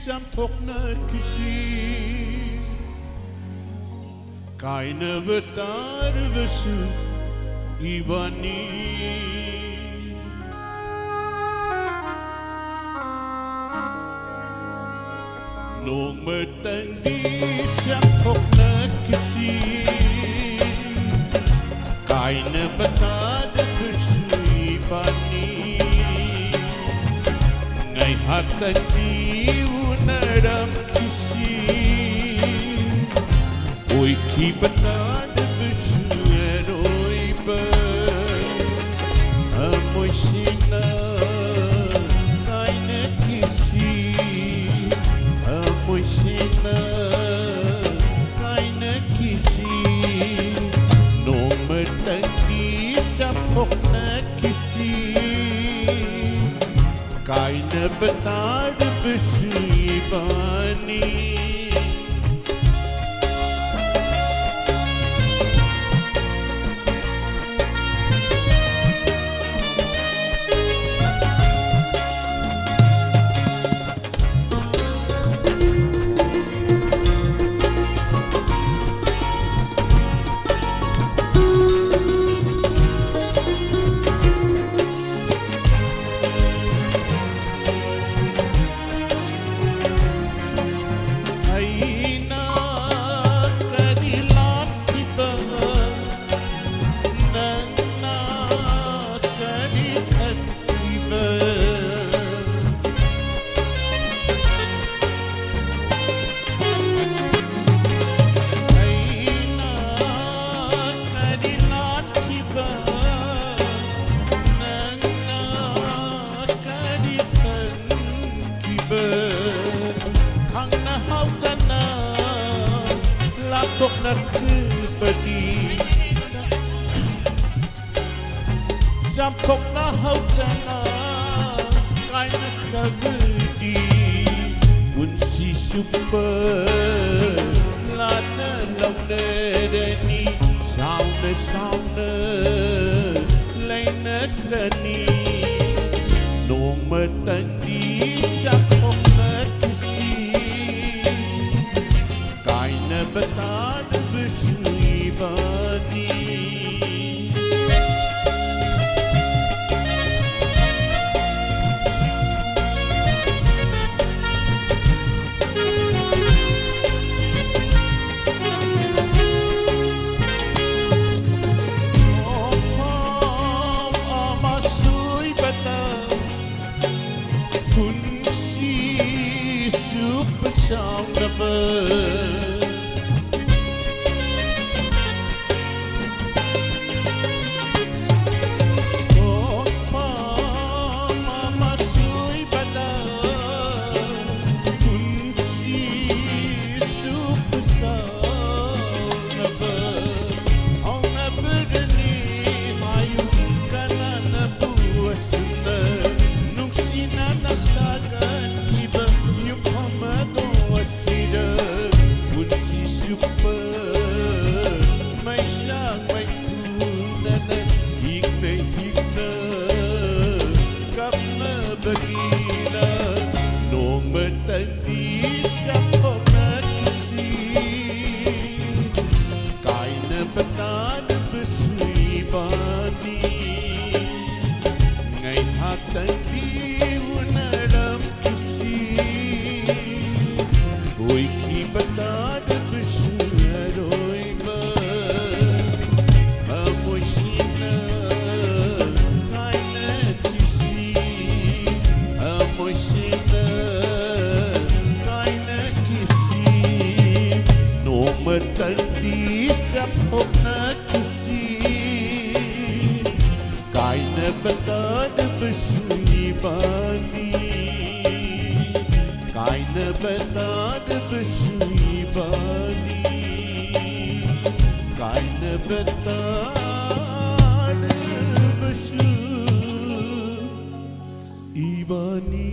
samt hockna kisi Keine betar besu ibani Nung matandi samt hockna kisi Keine betar besu ibani Ngay hatati unaram kisi Oi ki benar besu oi ba Amoy sina keine kisi Amoy sina keine kisi No matandi sa pokna kisi Keine benar besu ibani Lapok na kupati Sampok na hautana Kaina kabati Unsi super Lana launa dani Sauna Laina krani Nong matandi Sampok na kisi Kaina betar besu ibani Amasui betar Kunsi super sound benar besu ibani Ngay hatati unaram kisi Oi ki benar besu oi ba Amoy sina kaina kisi Amoy sina kaina kisi No matandi sa pokna kisi Kaina betar besu ibani Kaina betar besu ibani Kaina betar besu ibani